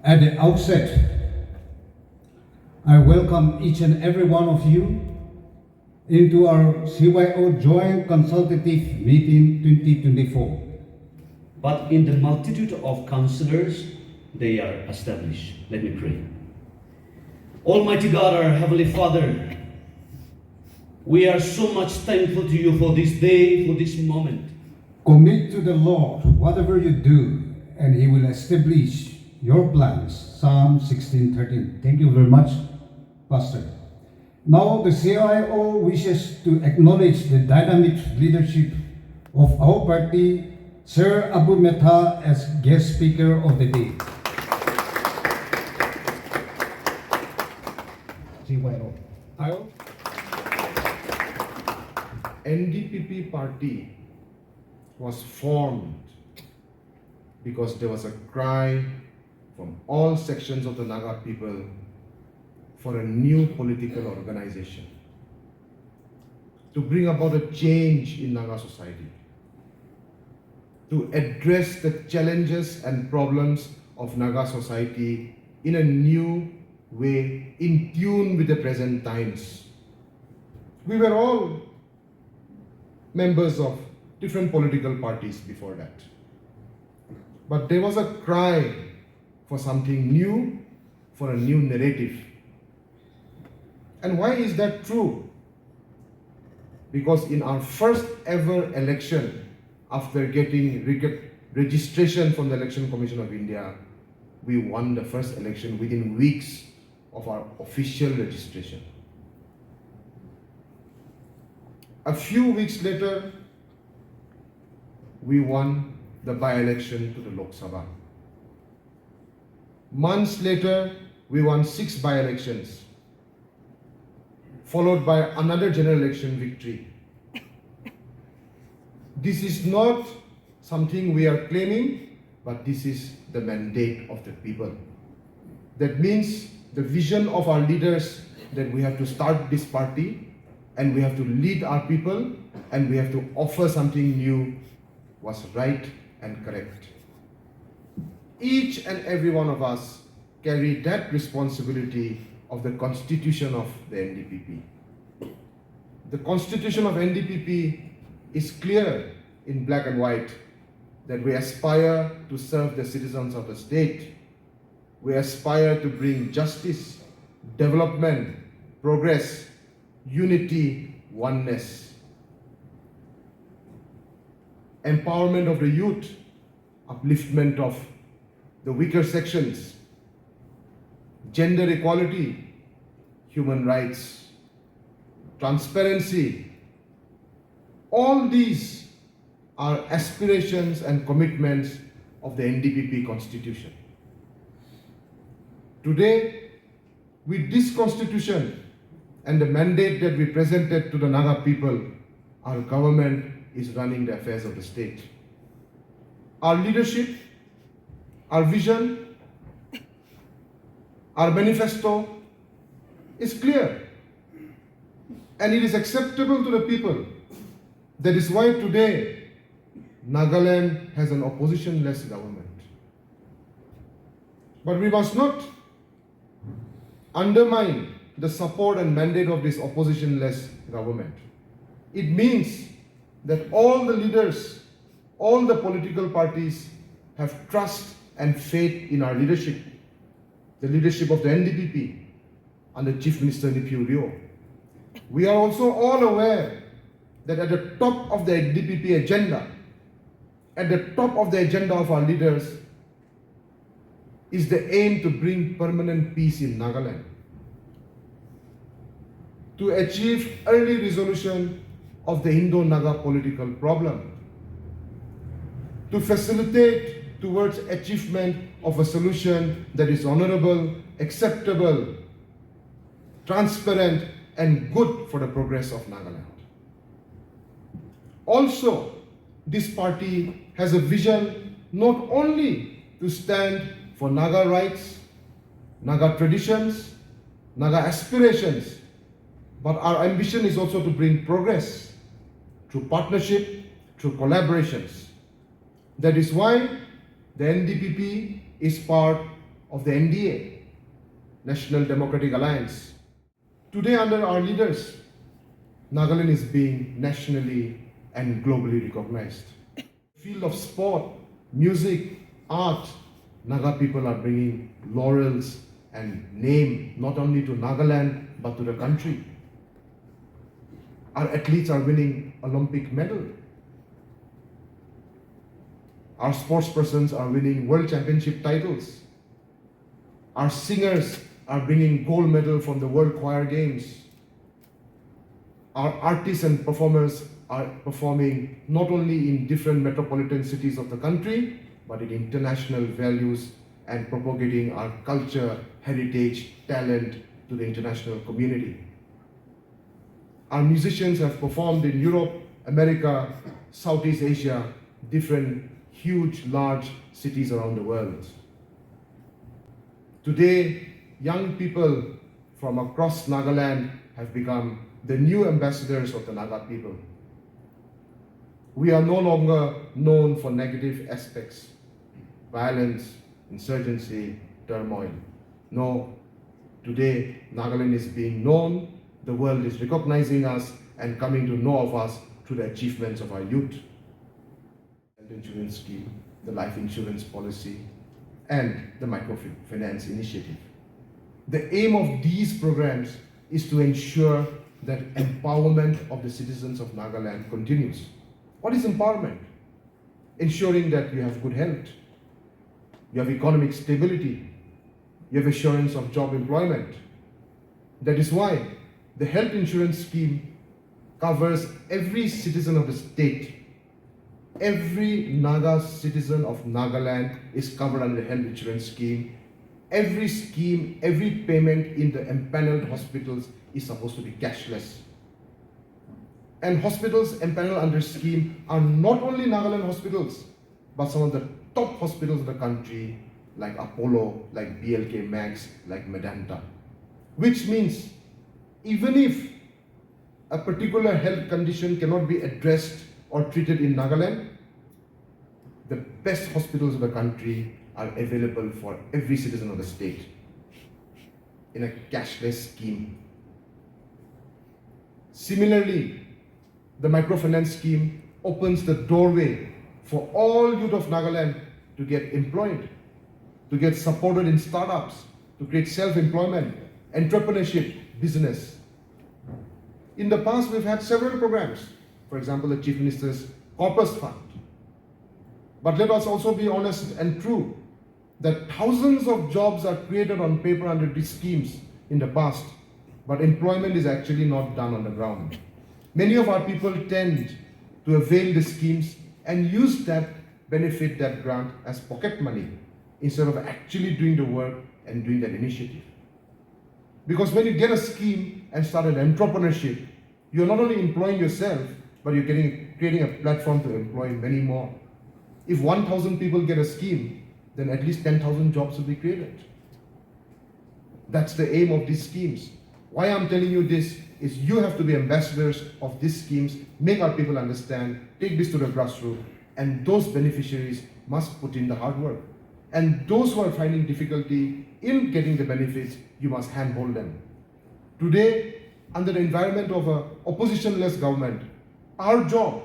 At the outset, I welcome each and every one of you into our CYO Joint Consultative Meeting 2024. But in the multitude of counselors, they are established. Let me pray. Almighty God, our Heavenly Father, we are so much thankful to you for this day, for this moment. Commit to the Lord whatever you do, and He will establish your plans. Psalm 16:13. Thank you very much, Pastor. Now the CIO wishes to acknowledge the dynamic leadership of our party, Sir Abu Metha, as guest speaker of the day. CYO. NDPP party was formed because there was a cry from all sections of the Naga people for a new political organization to bring about a change in Naga society, to address the challenges and problems of Naga society in a new way, in tune with the present times. We were all members of different political parties before that. But there was a cry for something new, for a new narrative. And why is that true? Because in our first ever election, after getting registration from the Election Commission of India, we won the first election within weeks of our official registration. A few weeks later, we won the by-election to the Lok Sabha. Months later, we won 6 by-elections, followed by another general election victory. This is not something we are claiming, but this is the mandate of the people. That means the vision of our leaders that we have to start this party and we have to lead our people and we have to offer something new was right and correct. Each and every one of us carry that responsibility of the constitution of the NDPP. The constitution of NDPP is clear in black and white that we aspire to serve the citizens of the state. We aspire to bring justice, development, progress, unity, oneness, empowerment of the youth, upliftment of the weaker sections, gender equality, human rights, transparency. All these are aspirations and commitments of the NDPP Constitution. Today, with this Constitution and the mandate that we presented to the Naga people, our government is running the affairs of the state. Our leadership, our vision, our manifesto is clear and it is acceptable to the people. That is why today Nagaland has an opposition-less government. But we must not undermine the support and mandate of this opposition-less government. It means that all the leaders, all the political parties have trust and faith in our leadership, the leadership of the NDPP under Chief Minister Nipiu Rio. We are also all aware that at the top of the NDPP agenda, at the top of the agenda of our leaders is the aim to bring permanent peace in Nagaland, to achieve early resolution of the Indo-Naga political problem, to facilitate towards achievement of a solution that is honorable, acceptable, transparent, and good for the progress of Nagaland. Also, this party has a vision not only to stand for Naga rights, Naga traditions, Naga aspirations, but our ambition is also to bring progress through partnership, through collaborations. That is why the NDPP is part of the NDA, National Democratic Alliance. Today, under our leaders, Nagaland is being nationally and globally recognized. Field of sport, music, art, Naga people are bringing laurels and name not only to Nagaland but to the country. Our athletes are winning Olympic medal. Our sportspersons are winning world championship titles. Our singers are bringing gold medal from the World Choir Games. Our artists and performers are performing not only in different metropolitan cities of the country, but in international values and propagating our culture, heritage, talent to the international community. Our musicians have performed in Europe, America, Southeast Asia, different huge, large cities around the world. Today, young people from across Nagaland have become the new ambassadors of the Naga people. We are no longer known for negative aspects, violence, insurgency, turmoil. No, today Nagaland is being known, the world is recognizing us and coming to know of us through the achievements of our youth. The insurance scheme, the life insurance policy, and the microfinance initiative. The aim of these programs is to ensure that empowerment of the citizens of Nagaland continues. What is empowerment? Ensuring that you have good health, you have economic stability, you have assurance of job employment. That is why the health insurance scheme covers every citizen of the state. Every Naga citizen of Nagaland is covered under the health insurance scheme. Every scheme, every payment in the empaneled hospitals is supposed to be cashless. And hospitals empaneled under scheme are not only Nagaland hospitals, but some of the top hospitals of the country, like Apollo, like BLK Max, like Medanta. Which means, even if a particular health condition cannot be addressed or treated in Nagaland, the best hospitals of the country are available for every citizen of the state in a cashless scheme. Similarly, the microfinance scheme opens the doorway for all youth of Nagaland to get employed, to get supported in startups, to create self-employment, entrepreneurship, business. In the past, we've had several programs. For example, the Chief Minister's Corpus Fund. But let us also be honest and true that thousands of jobs are created on paper under these schemes in the past, but employment is actually not done on the ground. Many of our people tend to avail the schemes and use that benefit, that grant, as pocket money instead of actually doing the work and doing that initiative. Because when you get a scheme and start an entrepreneurship, you're not only employing yourself, but you're creating a platform to employ many more. If 1,000 people get a scheme, then at least 10,000 jobs will be created. That's the aim of these schemes. Why I'm telling you this is you have to be ambassadors of these schemes, make our people understand, take this to the grassroots, and those beneficiaries must put in the hard work. And those who are finding difficulty in getting the benefits, you must handhold them. Today, under the environment of an opposition-less government, our job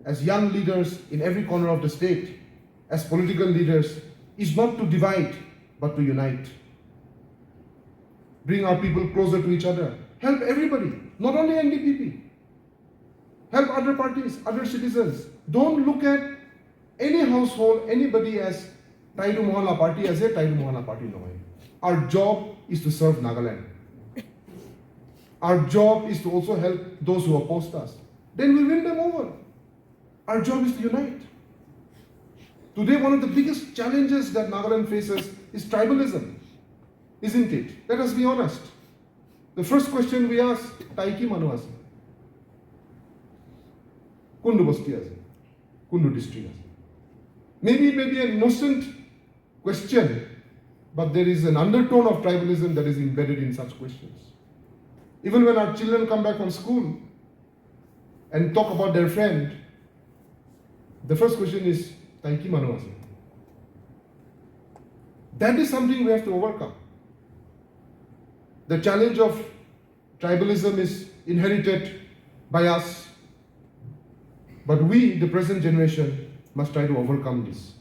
as young leaders in every corner of the state, as political leaders, is not to divide, but to unite. Bring our people closer to each other. Help everybody, not only NDPP. Help other parties, other citizens. Don't look at any household, anybody as Taidu Mohalla Party as a Taidu Mohalla Party. No. Our job is to serve Nagaland. Our job is to also help those who oppose us. Then we win them over. Our job is to unite. Today, one of the biggest challenges that Nagaland faces is tribalism, isn't it? Let us be honest. The first question we ask, Taiki Manu ase? Kundu Basti ase? Kundu district ase? Maybe it may be an innocent question, but there is an undertone of tribalism that is embedded in such questions. Even when our children come back from school and talk about their friend, the first question is, Taiki Manu ase? That is something we have to overcome. The challenge of tribalism is inherited by us, but we, the present generation, must try to overcome this.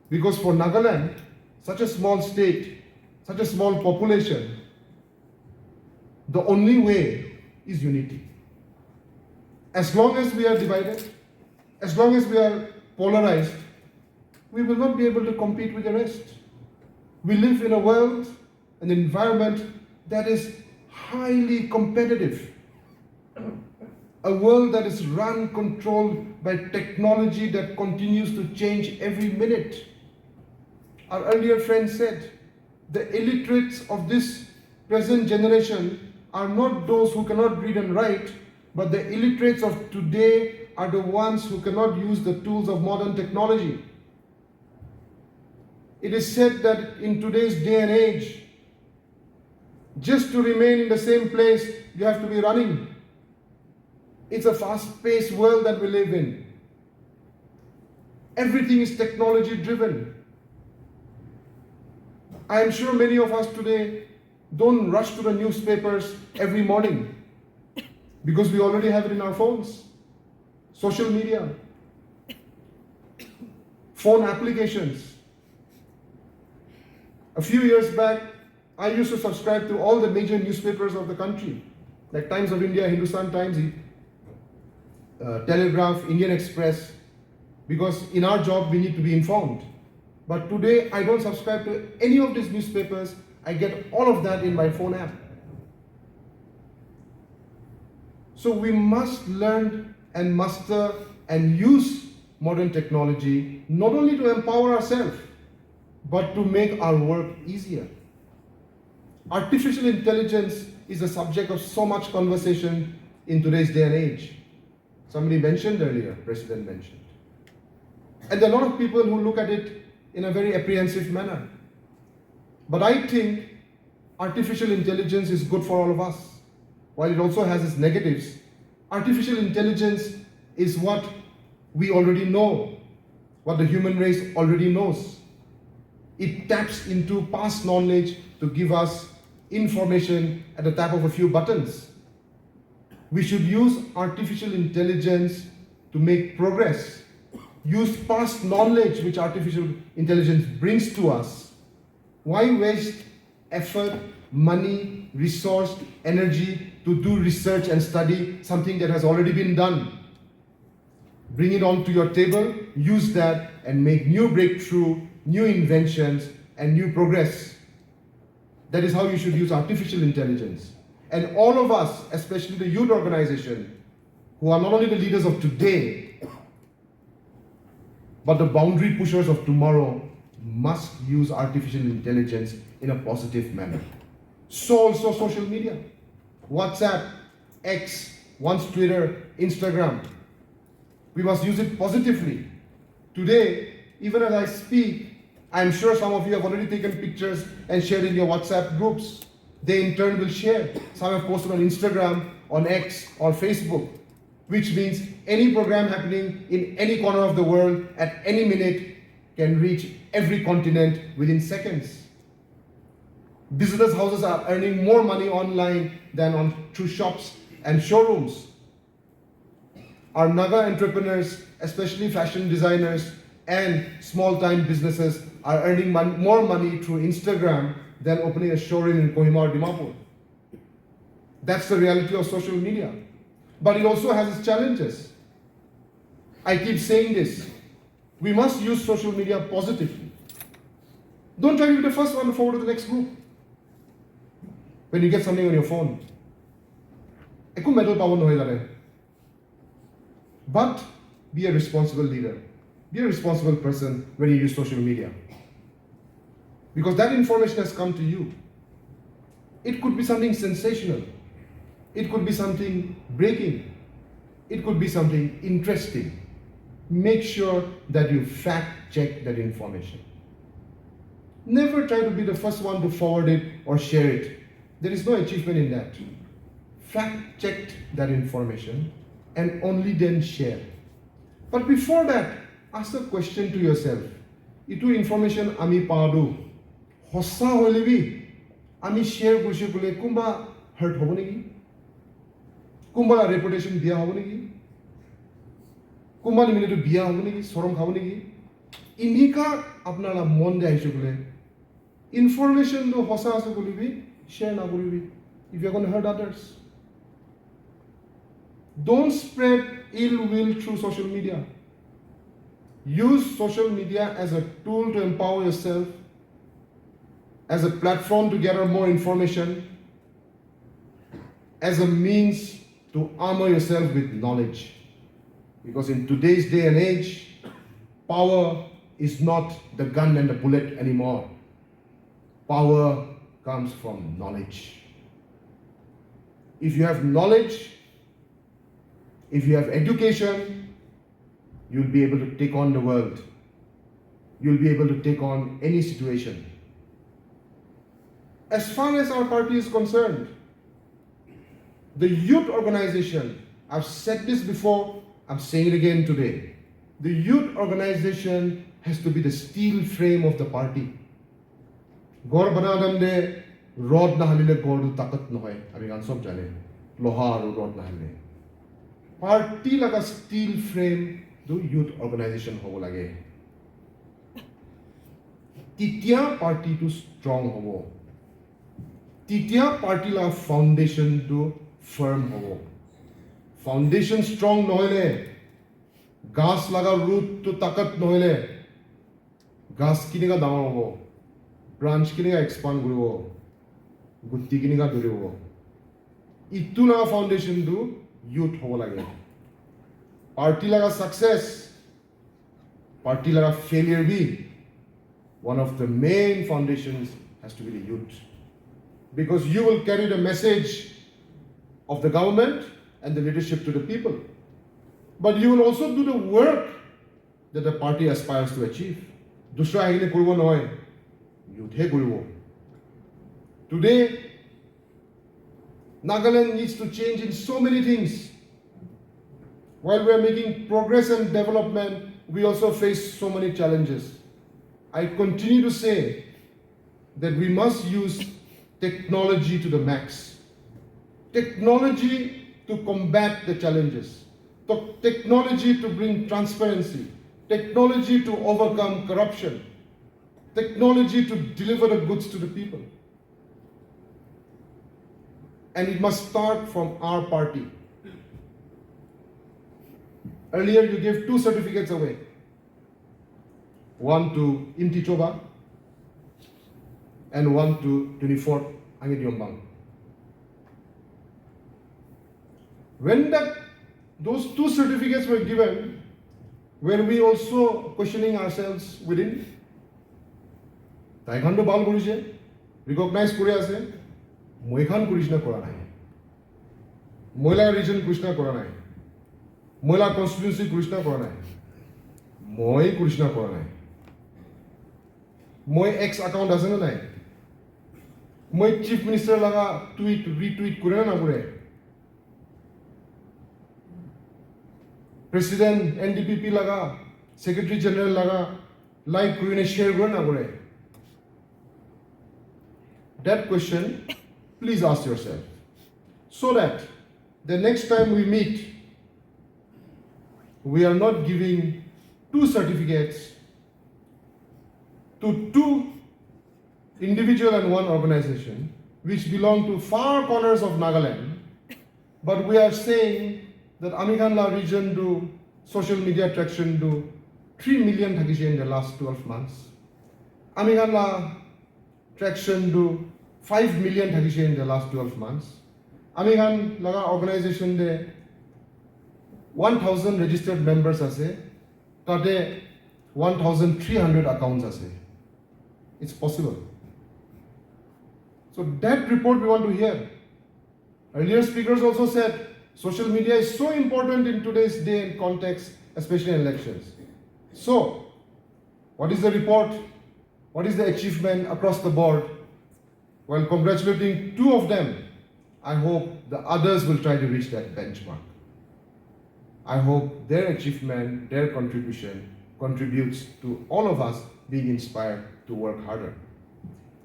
Because for Nagaland, such a small state, such a small population, the only way is unity. As long as we are divided, as long as we are polarized, we will not be able to compete with the rest. We live in a world, an environment that is highly competitive. A world that is run, controlled by technology that continues to change every minute. Our earlier friend said, the illiterates of this present generation are not those who cannot read and write, but the illiterates of today are the ones who cannot use the tools of modern technology. It is said that in today's day and age, just to remain in the same place, you have to be running. It's a fast-paced world that we live in. Everything is technology-driven. I am sure many of us today don't rush to the newspapers every morning because we already have it in our phones. Social media, phone applications. A few years back, I used to subscribe to all the major newspapers of the country, like Times of India, Hindustan Times, Telegraph, Indian Express, because in our job we need to be informed. But today I don't subscribe to any of these newspapers. I get all of that in my phone app. So we must learn and master and use modern technology, not only to empower ourselves, but to make our work easier. Artificial intelligence is a subject of so much conversation in today's day and age. Somebody mentioned earlier, President mentioned. And there are a lot of people who look at it in a very apprehensive manner. But I think artificial intelligence is good for all of us. While it also has its negatives, artificial intelligence is what we already know, what the human race already knows. It taps into past knowledge to give us information at the tap of a few buttons. We should use artificial intelligence to make progress. Use past knowledge which artificial intelligence brings to us. Why waste effort, money, resource, energy to do research and study something that has already been done? Bring it onto your table, use that, and make new breakthrough, new inventions, and new progress. That is how you should use artificial intelligence. And all of us, especially the youth organization, who are not only the leaders of today, but the boundary pushers of tomorrow, must use artificial intelligence in a positive manner. So also social media. WhatsApp, X, once Twitter, Instagram. We must use it positively. Today, even as I speak, I'm sure some of you have already taken pictures and shared in your WhatsApp groups. They in turn will share. Some have posted on Instagram, on X, or Facebook, which means any program happening in any corner of the world at any minute can reach every continent within seconds. Business houses are earning more money online than through shops and showrooms. Our Naga entrepreneurs, especially fashion designers and small-time businesses, are earning more money through Instagram than opening a showroom in Kohima or Dimapur. That's the reality of social media. But it also has its challenges. I keep saying this. We must use social media positively. Don't try to be the first one to forward to the next group. When you get something on your phone, ekku medal pawo nohilare. But be a responsible leader. Be a responsible person when you use social media. Because that information has come to you. It could be something sensational. It could be something breaking. It could be something interesting. Make sure that you fact check that information. Never try to be the first one to forward it or share it. There is no achievement in that. Fact check that information and only then share. But before that, ask a question to yourself. Itu information ami padu হসা হইলেবি আমি share করছি বলে কোনবা heart হব নাকি কোনবা reputation বিয়া হব নাকি কোনবা নিমিনেটো বিয়া হব নাকি সরম খাব নাকি ইনিকা আপনারা মন যাইছে বলে ইনফরমেশন তো হসা আছে বলিবি শেয়ার না করিবি if you are going to hurt others. Don't spread ill will through social media. Use social media as a tool to empower yourself, as a platform to gather more information, as a means to armor yourself with knowledge. Because in today's day and age, power is not the gun and the bullet anymore. Power comes from knowledge. If you have knowledge, if you have education, you'll be able to take on the world. You'll be able to take on any situation. As far as our party is concerned, the youth organization, I've said this before, I'm saying it again today. The youth organization has to be the steel frame of the party. Gor banadam de rod na halile gor du takat nohoy. Ami gan sob jane. Loha aru rod na halile. Party laga steel frame do youth organization hobo lage. Titia party to strong hobo. Titia party la foundation to firm hobo. Foundation strong nohile. Gas laga root to takat nohile. Gas kiniga damar hobo. Branch kiniga expand koribo. Gutti kiniga duribo. Itu laga foundation do youth hobo lage. Party laga success, party laga failure be, one of the main foundations has to be the youth. Because you will carry the message of the government and the leadership to the people. But you will also do the work that the party aspires to achieve. Dusra ahile koribo noy, youth he koribo. Today, Nagaland needs to change in so many things. While we are making progress and development, we also face so many challenges. I continue to say that we must use technology to the max. Technology to combat the challenges. Technology to bring transparency. Technology to overcome corruption. Technology to deliver the goods to the people. And it must start from our party. Earlier, you gave 2 certificates away. One to Inti Choba and one to 24th Angidyombang. When those 2 certificates were given, were we also questioning ourselves within? Taekwondo bal korise, recognize kore ase, moikhan Krishna kora nai. Moila region Krishna kora nai. Moila constituency Krishna kora nai. Moi Krishna kora nai. Moi X account ase na nai. Moi chief minister laga tweet retweet kore na kore. President NDPP laga, Secretary General laga like kore share kore na kore. That question, please ask yourself, so that the next time we meet, we are not giving 2 certificates to 2 individual and 1 organization which belong to far corners of Nagaland, but we are saying that Amikhanla region do social media traction do 3 million thakise in the last 12 months. Amikhanla traction do 5 million thakise in the last 12 months. Amikhan laga organization de 1000 registered members ase, tate 1300 accounts ase. It's possible. So that report we want to hear. Earlier speakers also said social media is so important in today's day and context, especially in elections. So, what is the report? What is the achievement across the board? While congratulating 2 of them, I hope the others will try to reach that benchmark. I hope their achievement, their contribution contributes to all of us being inspired to work harder.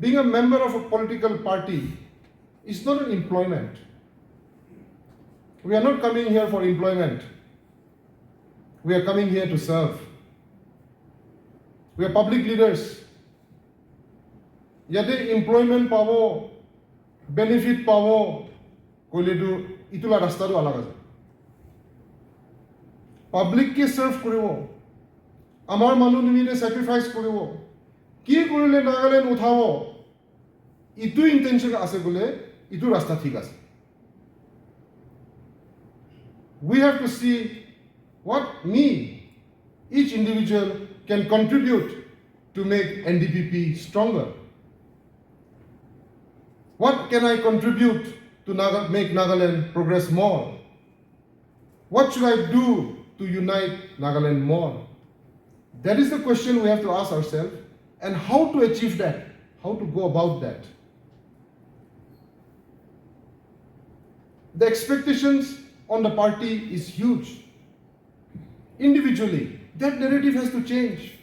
Being a member of a political party is not an employment. We are not coming here for employment. We are coming here to serve. We are public leaders. Yate employment pavo, benefit pavo, koledu itula rasta do alaga jai. Public ke serve koribo. Amar manu nimite sacrifice koribo. Ki korile Nagaland uthabo. Itu intention ase bole, itu rasta thik ase. We have to see what each individual can contribute to make NDPP stronger. What can I contribute to make Nagaland progress more? What should I do to unite Nagaland more? That is the question we have to ask ourselves, and how to achieve that, how to go about that. The expectations on the party is huge. Individually, that narrative has to change.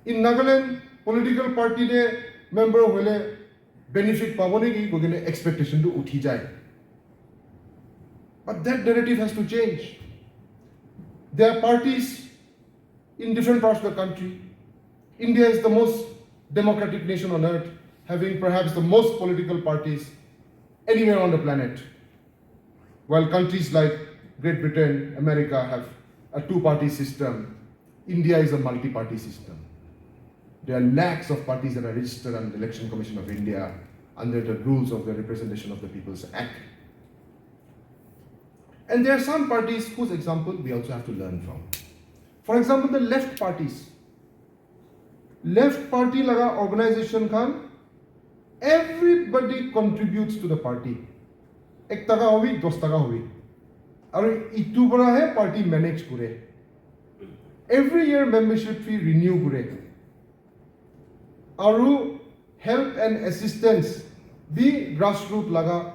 In Nagaland, political party de member hole benefit pabone ki kogine expectation to uthi jai. But that narrative has to change. There are parties in different parts of the country. India is the most democratic nation on earth, having perhaps the most political parties anywhere on the planet. While countries like Great Britain, America have a two-party system, India is a multi-party system. There are lakhs of parties that are registered on the Election Commission of India under the rules of the Representation of the People's Act. And there are some parties whose example we also have to learn from. For example, the left parties. Left party laga organization khan, everybody contributes to the party. Ek taka hobi, dos taka hobi. Aru itu bara hai party manage kure. Every year membership fee renew kure. Aru help and assistance be grassroots laga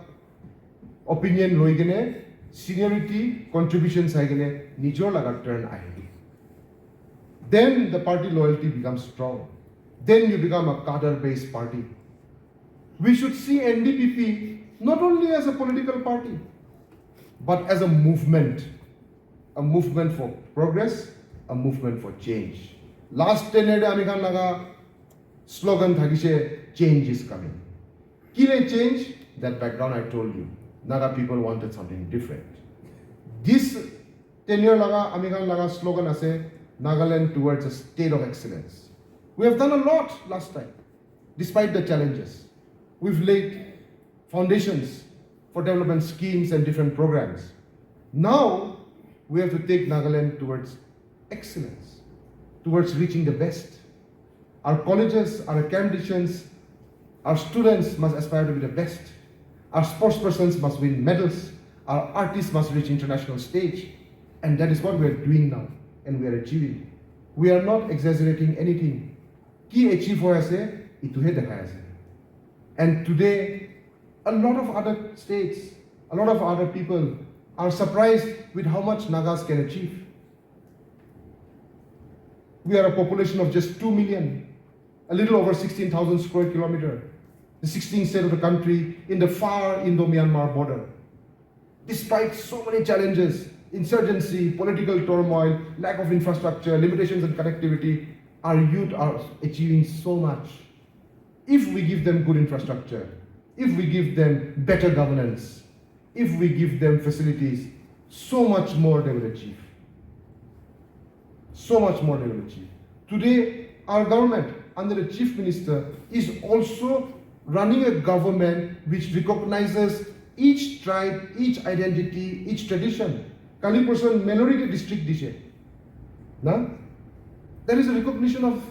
opinion loi gene seniority contribution sai gene nijor laga turn ahe. Then the party loyalty becomes strong. Then you become a cadre-based party. We should see NDPP not only as a political party, but as a movement for progress, a movement for change. Last 10 years, Amikan Naga slogan thakise, change is coming. Kile change? That background I told you. Naga people wanted something different. This 10 year Naga Amikan Naga slogan ase, Nagaland towards a state of excellence. We have done a lot last time, despite the challenges. We've laid foundations for development schemes and different programs. Now, we have to take Nagaland towards excellence, towards reaching the best. Our colleges, our academicians, our students must aspire to be the best. Our sportspersons must win medals. Our artists must reach international stage. And that is what we are doing now, and we are achieving. We are not exaggerating anything. Ki achieve hoya ase, itu he dekhaya ase. And today, a lot of other states, a lot of other people are surprised with how much Nagas can achieve. We are a population of just 2 million, a little over 16,000 square kilometers, the 16th state of the country in the far Indo-Myanmar border. Despite so many challenges, insurgency, political turmoil, lack of infrastructure, limitations in connectivity, our youth are achieving so much. If we give them good infrastructure, if we give them better governance, if we give them facilities, so much more they will achieve. So much more they will achieve. Today, our government, under the Chief Minister, is also running a government which recognizes each tribe, each identity, each tradition. Kali person minority district dishe. Na? There is a recognition of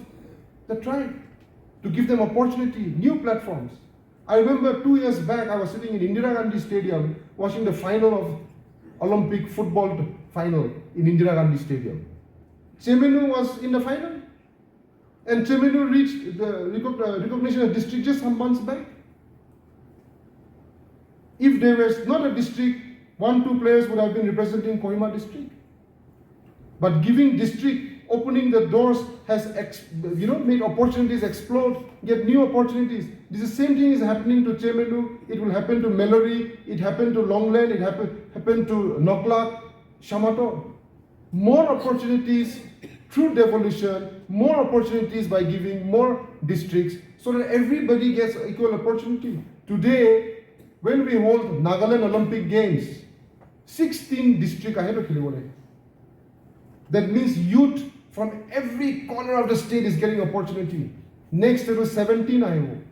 the tribe to give them opportunity, new platforms. I remember 2 years back, I was sitting in Indira Gandhi Stadium watching the final of Olympic football final in Indira Gandhi Stadium. Chemenu was in the final, and Chemenu reached the recognition of district just some months back. If there was not a district, 1-2 players would have been representing Kohima district. But giving district opening the doors has made opportunities explode, get new opportunities. This is the same thing is happening to Chemelu, it will happen to Melori, it happened to Longland, it happened to Noklak, Shamato. More opportunities through devolution, more opportunities by giving more districts so that everybody gets equal opportunity. Today, when we hold Nagaland Olympic Games, 16 districts ahead of Khilibole. That means youth from every corner of the state is getting opportunity. Next it was 17 ahead.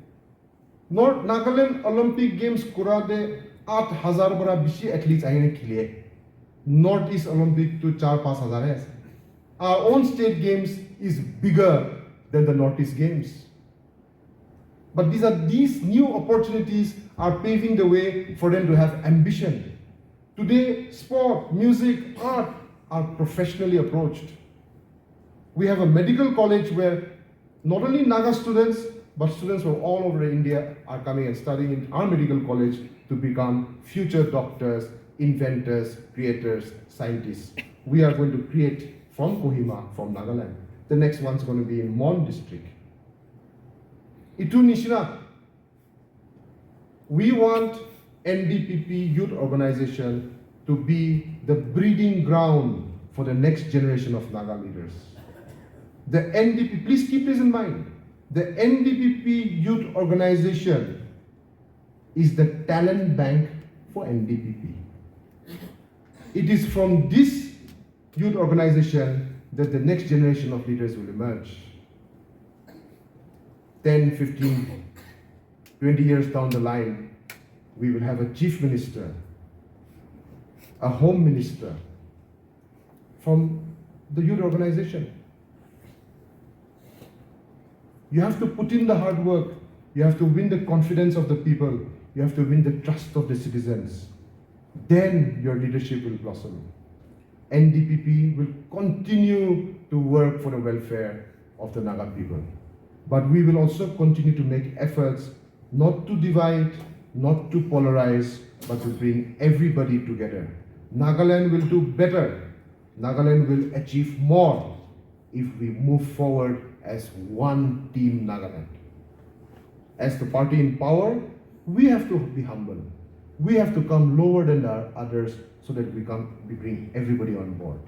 North Nagaland Olympic Games kurade 8,000 bara bishi athletes aine khile. Northeast Olympic to 4-5,000 hai. Our own state games is bigger than the Northeast Games. But these new opportunities are paving the way for them to have ambition. Today, sport, music, art are professionally approached. We have a medical college where not only Naga students, but students from all over India are coming and studying in our medical college to become future doctors, inventors, creators, scientists. We are going to create from Kohima, from Nagaland. The next one's going to be in Mon district. Itu Nishina. We want NDPP Youth Organization to be the breeding ground for the next generation of Naga leaders. The NDPP, please keep this in mind. The NDPP Youth Organization is the talent bank for NDPP. It is from this youth organization that the next generation of leaders will emerge. 10, 15, 20 years down the line, we will have a chief minister, a home minister from the youth organization. You have to put in the hard work. You have to win the confidence of the people. You have to win the trust of the citizens. Then your leadership will blossom. NDPP will continue to work for the welfare of the Naga people. But we will also continue to make efforts not to divide, not to polarize, but to bring everybody together. Nagaland will do better. Nagaland will achieve more if we move forward as one team Nagaland. As the party in power, we have to be humble. We have to come lower than the others so that we bring everybody on board.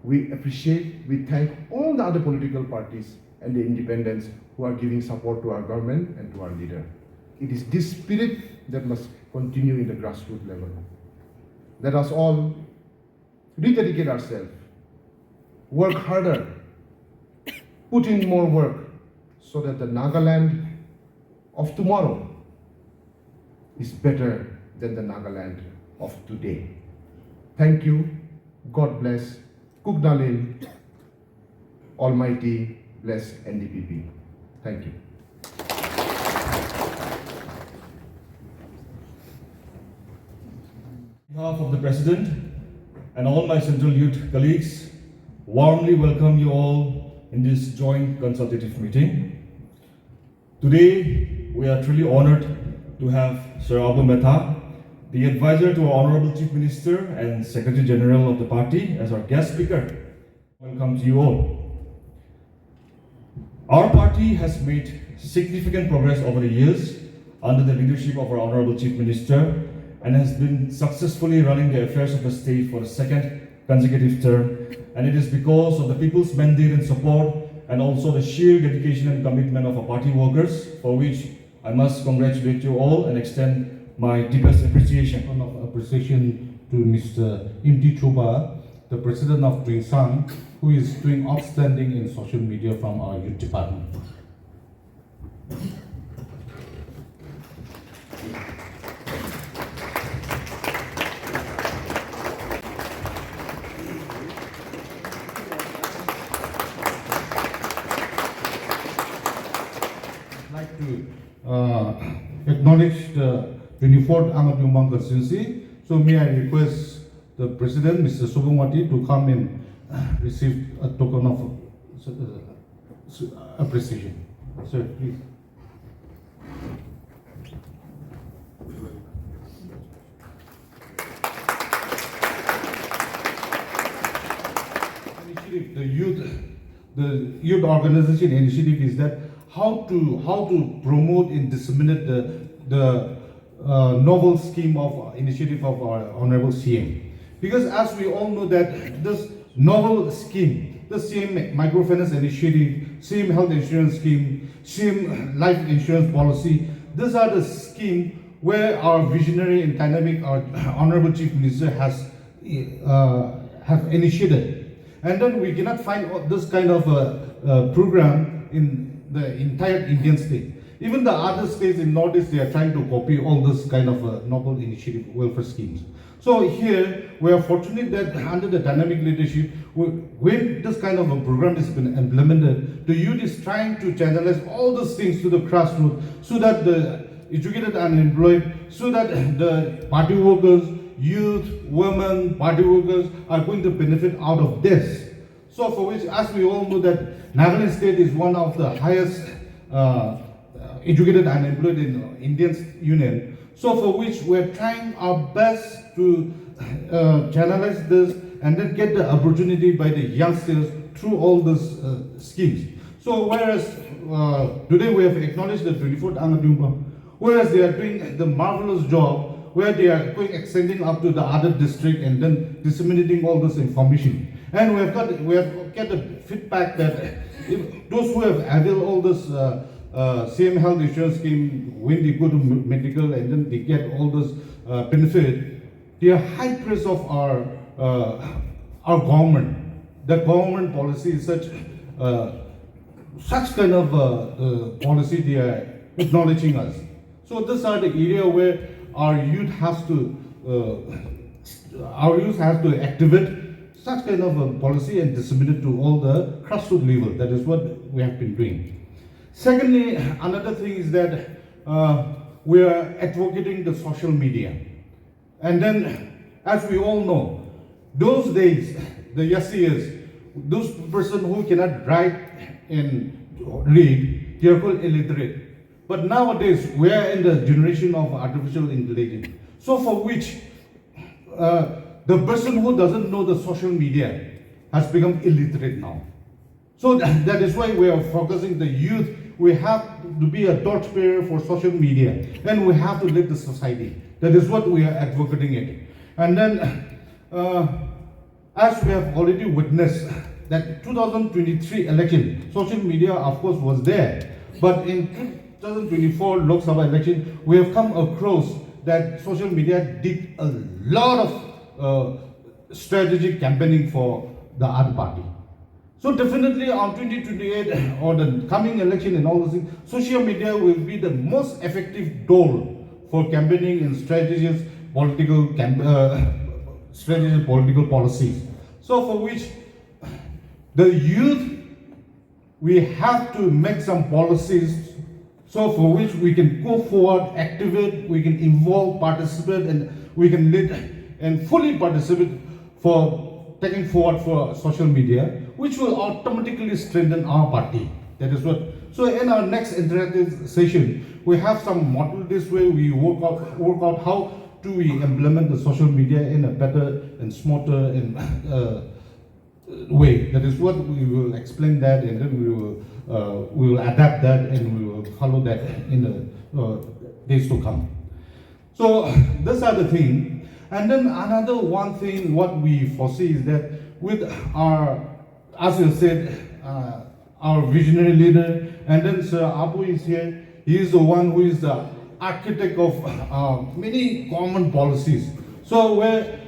We appreciate, we thank all the other political parties and the independents who are giving support to our government and to our leader. It is this spirit that must continue in the grassroots level. Let us all rededicate ourselves, work harder, put in more work so that the Nagaland of tomorrow is better than the Nagaland of today. Thank you. God bless. Kugnalin. Almighty bless NDPP. Thank you. On behalf of the President and all my Central Youth colleagues, warmly welcome you all in this joint consultative meeting. Today, we are truly honored to have Sir Abu Metha, the advisor to our Honorable Chief Minister and Secretary General of the party, as our guest speaker. Welcome to you all. Our party has made significant progress over the years under the leadership of our Honorable Chief Minister and has been successfully running the affairs of the state for the second consecutive term. And it is because of the people's mandate and support and also the sheer dedication and commitment of our party workers, for which I must congratulate you all and extend my deepest appreciation. Of appreciation to Mr. Imti Chuba, the president of Sang, who is doing outstanding in social media from our youth department. I'd like to acknowledge the 24th Angat Nyumbang constituency. So may I request the President, Mr. Subungwati, to come and receive a token of appreciation. Sir, please. initiative, the youth organization initiative is that how to promote and disseminate the novel scheme of initiative of our Honorable CM. Because as we all know that this novel scheme, the CM microfinance initiative, CM health insurance scheme, CM life insurance policy, these are the scheme where our visionary and dynamic, our Honorable Chief Minister has have initiated. And then we cannot find this kind of program in the entire Indian state. Even the other states in Northeast, they are trying to copy all this kind of novel initiative welfare schemes. So here, we are fortunate that under the dynamic leadership, when this kind of a program has been implemented, the youth is trying to channelize all these things to the grassroots so that the educated and unemployed, so that the party workers, youth, women, party workers are going to benefit out of this. So for which, as we all know that Nagaland state is one of the highest educated and unemployed in Indian Union. So for which we're trying our best to channelize this and then get the opportunity by the youngsters through all these schemes. So whereas today we have acknowledged the 24th Angadumpa, whereas they are doing the marvelous job where they are going extending up to the other district and then disseminating all this information. And we have got the feedback that if those who have availed all this CM health insurance scheme, when they go to medical and then they get all this benefit, they are high praise of our government. The government policy is such kind of policy they are acknowledging us. So these are the area where our youth has to activate such kind of a policy and disseminate to all the grassroots level. That is what we have been doing. Secondly, another thing is that we are advocating the social media. And then, as we all know, those days, the yesteryears, those person who cannot write and read, they are called illiterate. But nowadays, we are in the generation of artificial intelligence. So for which, the person who doesn't know the social media has become illiterate now. So that is why we are focusing the youth. We have to be a torchbearer for social media, and we have to lead the society. That is what we are advocating it. And then, as we have already witnessed, that 2023 election, social media of course was there, but in 2024 Lok Sabha election, we have come across that social media did a lot of strategic campaigning for the other party. So definitely on 2028 or the coming election and all those things, social media will be the most effective tool for campaigning and strategies, political policies. So for which the youth, we have to make some policies so for which we can go forward, activate, we can involve, participate, and we can lead and fully participate for taking forward for social media, which will automatically strengthen our party. That is what. So in our next interactive session, we have some model this way. We work out how do we implement the social media in a better and smarter and way. That is what we will explain that, and then we will adapt that, and we will follow that in the days to come. So these are the thing. And then another one thing what we foresee is that with our, as you said, our visionary leader, and then Sir Abu is here. He is the one who is the architect of many common policies. So where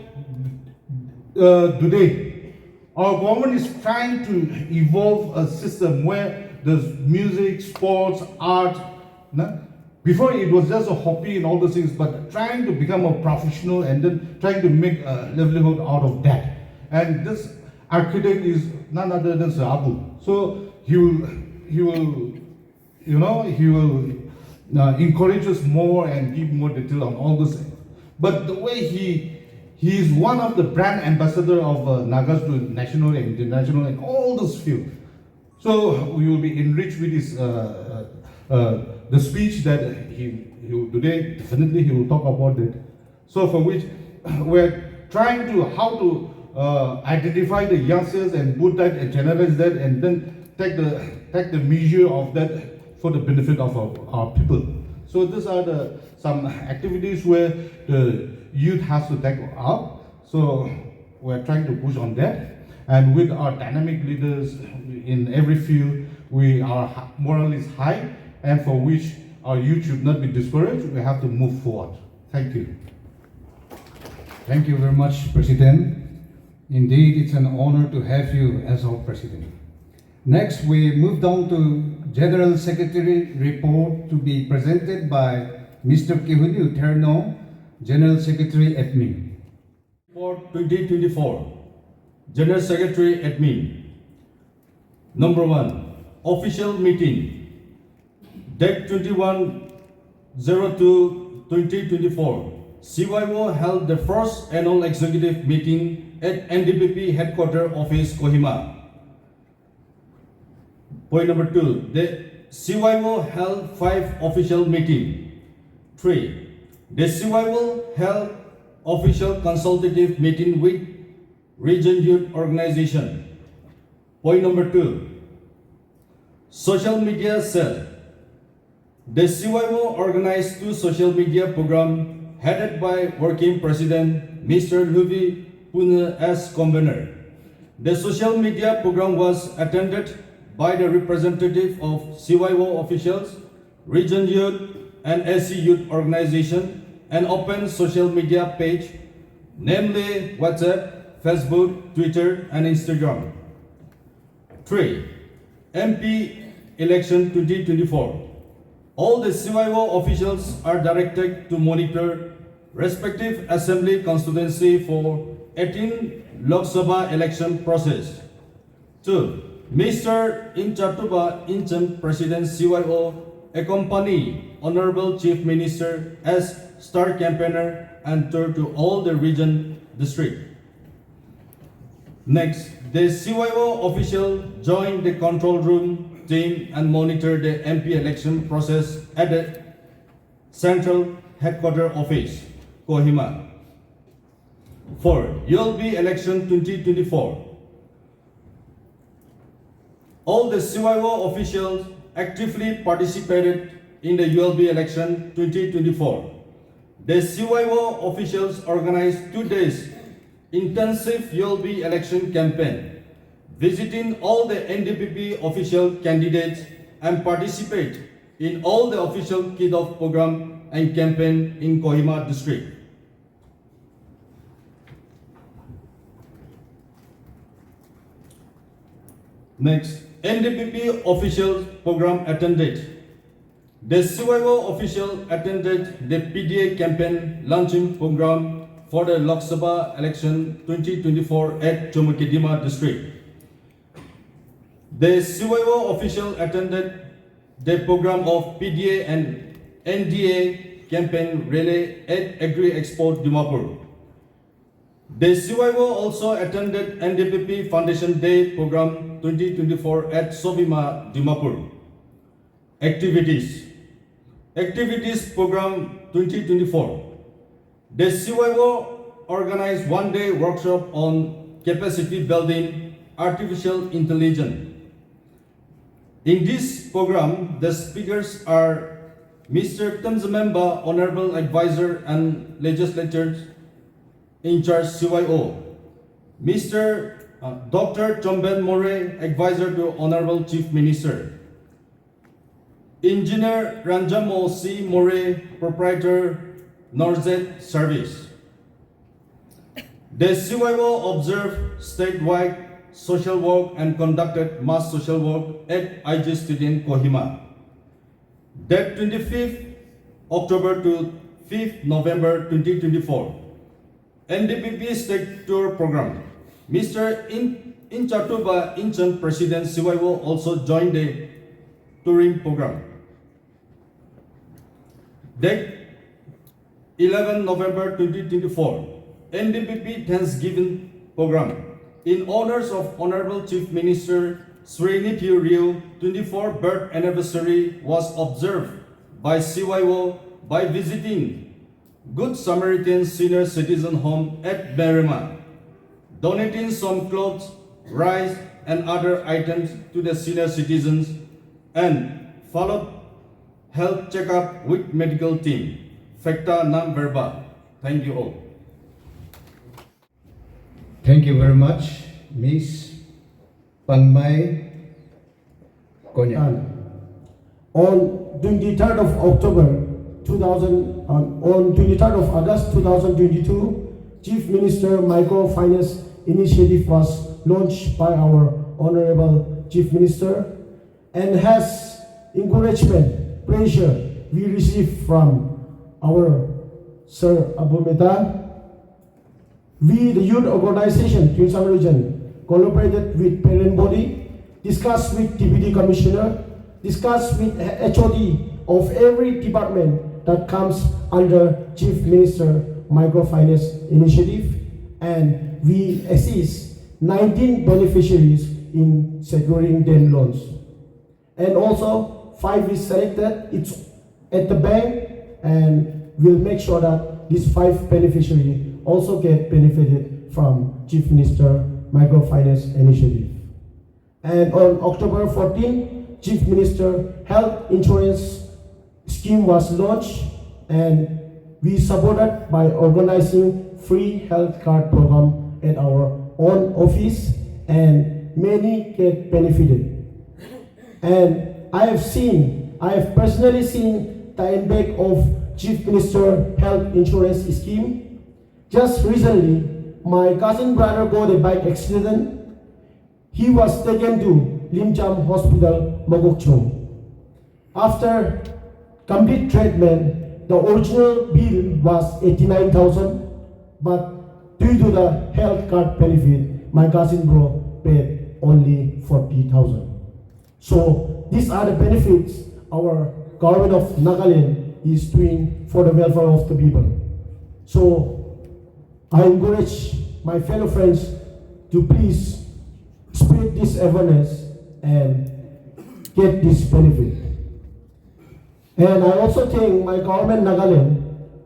today our government is trying to evolve a system where there's music, sports, art. Before it was just a hobby and all those things, but trying to become a professional and then trying to make a livelihood out of that. And this architect is none other than Sir Abu. So he will encourage us more and give more detail on all this. But the way he is one of the brand ambassador of Nagas to national and international and all those fields. So we will be enriched with his the speech that he will today. Definitely he will talk about it. So for which we're trying to how to identify the youngsters and put that and generalize that and then take the measure of that for the benefit of our people. So these are some activities where the youth has to take up. So we're trying to push on that. And with our dynamic leaders in every field, our morale is high, and for which our youth should not be discouraged. We have to move forward. Thank you. Thank you very much, President. Indeed, it's an honor to have you as our President. Next, we move down to General Secretary report to be presented by Mr. Kihuni Uterno, General Secretary Admin. For 2024, General Secretary Admin. Number 1, official meeting. Date 21/02/2024. CYO held the first annual executive meeting at NDPP headquarters office, Kohima. Point number 2, the CYO held 5 official meetings. 3, the CYO held official consultative meeting with Region Youth Organization. Point number 2, social media cell. The CYO organized 2 social media programs headed by Working President Mr. Luvi Pune as convener. The social media program was attended by the representative of CYO officials, Region Youth and SC Youth Organization, and open social media page, namely WhatsApp, Facebook, Twitter, and Instagram. 3. MP election 2024. All the CYO officials are directed to monitor respective assembly constituency for 18 Lok Sabha election process. 2. Mr. Inchatuba Inchem President CYO accompany Honorable Chief Minister as star campaigner and tour to all the region district. Next, the CYO official joined the control room team and monitor the MP election process at the Central Headquarter Office, Kohima. 4. ULB election 2024. All the CYO officials actively participated in the ULB election 2024. The CYO officials organized 2 days intensive ULB election campaign, visiting all the NDPP official candidates and participate in all the official kickoff program and campaign in Kohima district. Next, NDPP official program attended. The CYO official attended the PDA campaign launching program for the Lok Sabha election 2024 at Chomokidima district. The CYO official attended the program of PDA and NDA campaign relay at Agri Expo Dimapur. The CYO also attended NDPP Foundation Day program 2024 at Sobima Dimapur. Activities program 2024. The CYO organized one-day workshop on capacity building artificial intelligence. In this program, the speakers are Mr. Tanzamemba, Honorable Advisor and Legislators in charge CYO, Mr. Dr. Chomben More, Advisor to Honorable Chief Minister, Engineer Ranjamo C. More, Proprietor, Norzet Service. The CYO observed statewide social work and conducted mass social work at IG Stadium, Kohima. Date 25th October to 5th November 2024. NDPP State Tour Program. Mr. Inchatuba Inchem, President CYO, also joined the touring program. Date 11 November 2024. NDPP Thanksgiving Program. In honors of Honorable Chief Minister Srinithy Ryu, 24th birth anniversary was observed by CYO by visiting Good Samaritan Senior Citizen Home at Berrima. donating some clothes, rice, and other items to the senior citizens, and followed health checkup with medical team. Facta nam verba. Thank you all. Thank you very much, Miss Panmay Konya. On 23rd of October 2000, on 23rd of August 2022, Chief Minister Microfinance Initiative was launched by our Honorable Chief Minister and has encouragement, pressure we received from our Sir Abu Metha. We, the youth organization, Tunsang region, collaborated with parent body, discussed with Deputy Commissioner, discussed with HOD of every department that comes under Chief Minister Microfinance Initiative, and we assist 19 beneficiaries in securing them loans. And also 5 is selected, it's at the bank, and we'll make sure that these 5 beneficiaries also get benefited from Chief Minister Microfinance Initiative. And on October 14, Chief Minister Health Insurance Scheme was launched, and we supported by organizing free health card program at our own office, and many get benefited. And I have personally seen the impact of Chief Minister Health Insurance Scheme. Just recently, my cousin brother got a bike accident. He was taken to Limjam Hospital, Mogokchung. After complete treatment, the original bill was 89,000, but due to the health card benefit, my cousin bro paid only 40,000. So these are the benefits our government of Nagaland is doing for the welfare of the people. So I encourage my fellow friends to please spread this awareness and get this benefit. And I also thank my government Nagaland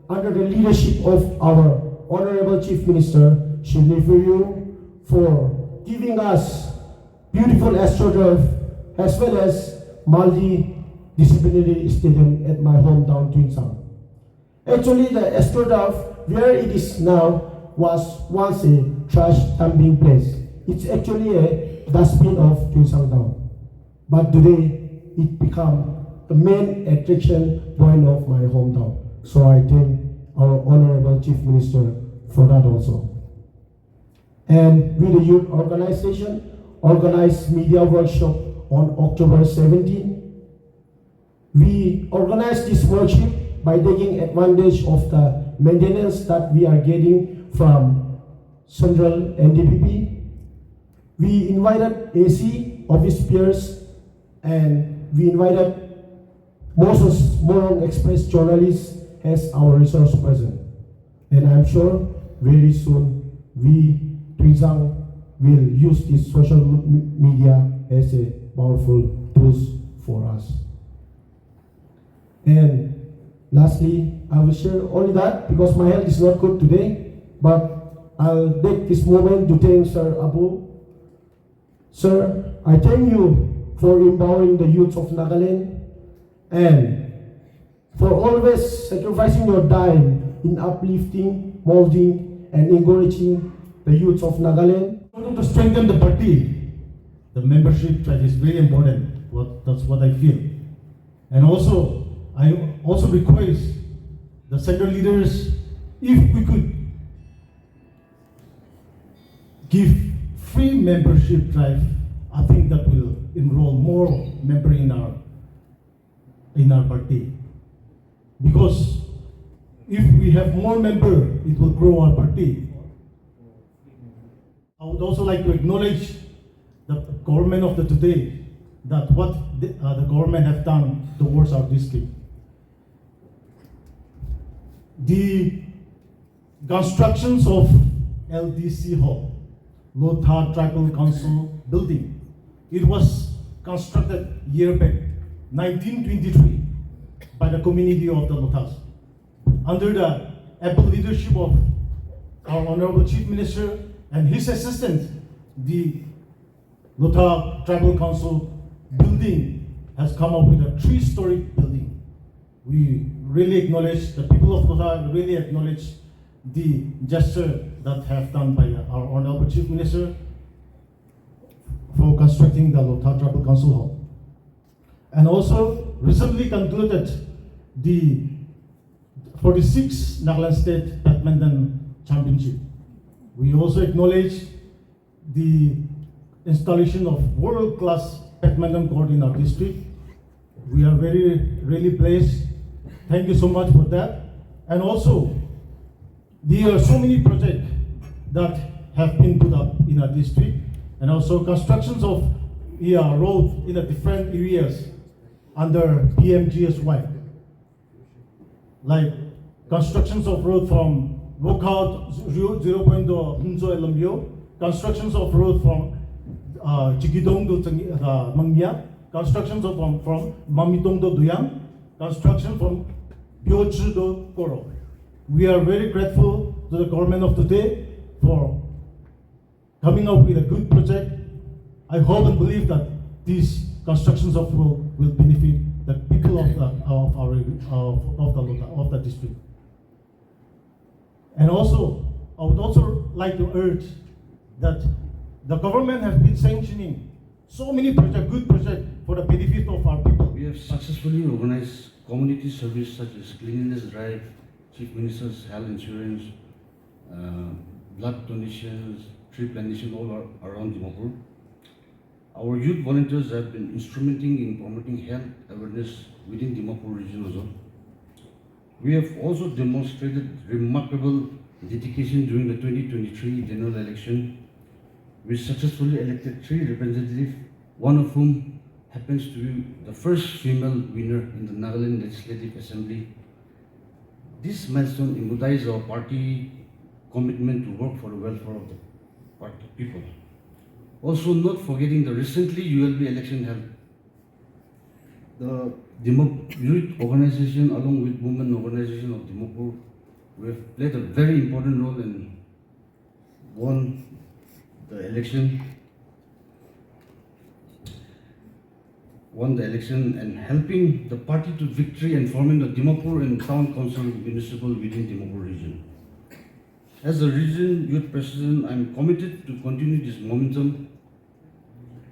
under the leadership of our Honorable Chief Minister Shirley Furiu for giving us beautiful astroturf as well as multidisciplinary stadium at my hometown Tunsang. Actually, the astroturf where it is now was once a trash dumping place. It's actually a dustbin of Tunsang town. But today, it became the main attraction point of my hometown. So I thank our Honorable Chief Minister for that also. And we, the youth organization, organized media workshop on October 17. We organized this workshop by taking advantage of the maintenance that we are getting from Central NDPP. We invited AC, office peers, and we invited Moses Morong Express journalists as our resource person. And I'm sure very soon we, Tunsang, will use this social media as a powerful tools for us. And lastly, I will share only that because my health is not good today. But I'll take this moment to thank Sir Abu. Sir, I thank you for empowering the youth of Nagaland and for always sacrificing your time in uplifting, molding, and encouraging the youth of Nagaland. In order to strengthen the party, the membership drive is very important. That's what I feel. And also, I also request the central leaders, if we could give free membership drive, I think that will enroll more members in our party. Because if we have more members, it will grow our party. I would also like to acknowledge the government of the today, that what the government have done towards our district. The constructions of LDC Hall, Low Third Tribal Council building, it was constructed year back, 1923, by the community of the Lotas. Under the able leadership of our Honorable Chief Minister and his assistant, the Lota Tribal Council building has come up with a 3-story building. We really acknowledge, the people of Lota really acknowledge the gesture that have done by our Honorable Chief Minister for constructing the Lota Tribal Council Hall. And also recently concluded the 46th Nagaland State Badminton Championship. We also acknowledge the installation of world-class badminton court in our district. We are really blessed. Thank you so much for that. And also, there are so many projects that have been put up in our district, and also constructions of roads in the different areas under PMGSY, like constructions of road from Wokout 0.2 Hunzo Elambio, constructions of road from Chikidong to Mangya, constructions of from Mamitong to Duyang, construction from Byochi to Koro. We are very grateful to the government of today for coming up with a good project. I hope and believe that these constructions of road will benefit the people of the district. And also, I would also like to urge that the government has been sanctioning so many projects, good projects for the benefit of our people. We have successfully organized community service such as cleanliness drive, Chief Minister's health insurance, blood donations, tree plantation all around Dimapur. Our youth volunteers have been instrumental in promoting health awareness within Dimapur region also. We have also demonstrated remarkable dedication during the 2023 general election. We successfully elected 3 representatives, one of whom happens to be the first female winner in the Nagaland Legislative Assembly. This milestone embodies our party commitment to work for the welfare of the party people. Also, not forgetting the recently ULB election held. The Youth Organization, along with Women Organization of Dimapur, we have played a very important role and won the election. And helping the party to victory and forming the Dimapur and Town Council municipal within Dimapur region. As the region youth president, I am committed to continue this momentum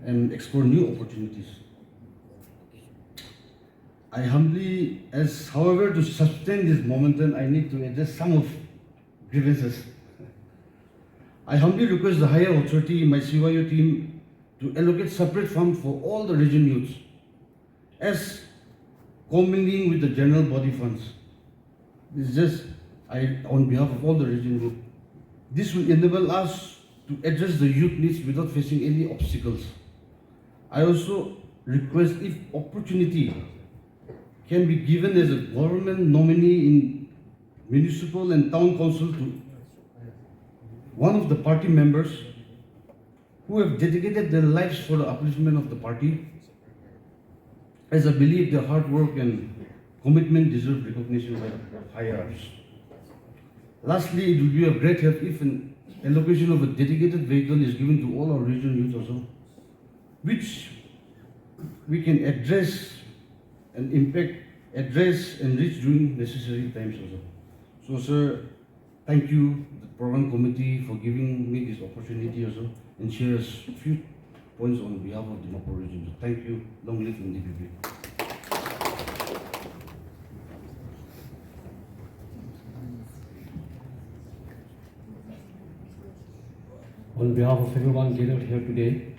and explore new opportunities. However, to sustain this momentum, I need to address some of grievances. I humbly request the higher authority, my CYO team, to allocate separate funds for all the region youths, as commingling with the general body funds. This is just on behalf of all the region youth. This will enable us to address the youth needs without facing any obstacles. I also request, if opportunity can be given as a government nominee in municipal and town council to one of the party members who have dedicated their lives for the upliftment of the party, as I believe their hard work and commitment deserve recognition by the higher ups. Lastly, it will be of great help if an allocation of a dedicated vehicle is given to all our region youth also, which we can address and reach during necessary times also. So, sir, thank you, the program committee, for giving me this opportunity also and share a few points on behalf of the Dimapur region. So thank you. Long live NDPP. On behalf of everyone gathered here today,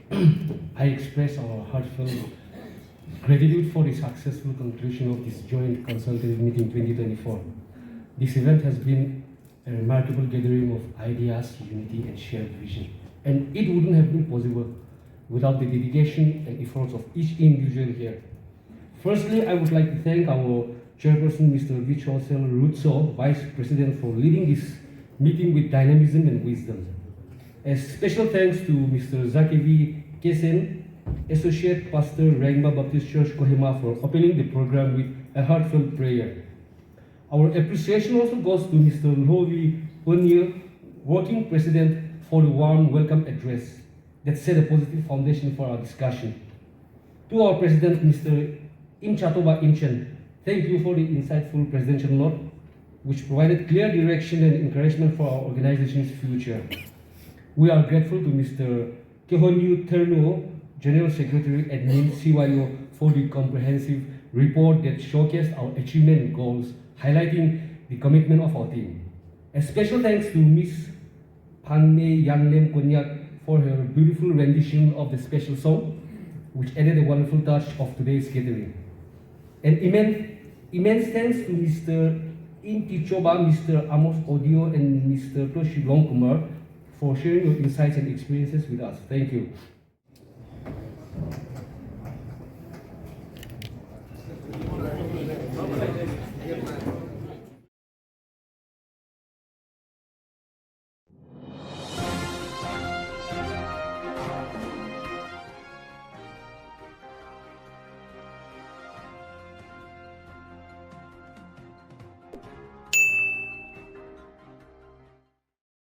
I express our heartfelt gratitude for the successful conclusion of this joint consultative meeting 2024. This event has been a remarkable gathering of ideas, unity, and shared vision. And it wouldn't have been possible without the dedication and efforts of each individual here. Firstly, I would like to thank our chairperson, Mr. Vichosel Rutso, Vice President, for leading this meeting with dynamism and wisdom. A special thanks to Mr. Zakevi Kesen, Associate Pastor, Rangma Baptist Church, Kohima, for opening the program with a heartfelt prayer. Our appreciation also goes to Mr. Lovi Ponier, Working President, for the warm welcome address that set a positive foundation for our discussion. To our President, Mr. Im Chatoba Im Chen, thank you for the insightful presidential note, which provided clear direction and encouragement for our organization's future. We are grateful to Mr. Kehonyu Terno, General Secretary Admin CYO, for the comprehensive report that showcased our achievement and goals, highlighting the commitment of our team. A special thanks to Ms. Panme Yanglem Konyak for her beautiful rendition of the special song, which added a wonderful touch of today's gathering. An immense thanks to Mr. Inti Choba, Mr. Amos Audio, and Mr. Toshi Longkumar for sharing your insights and experiences with us. Thank you.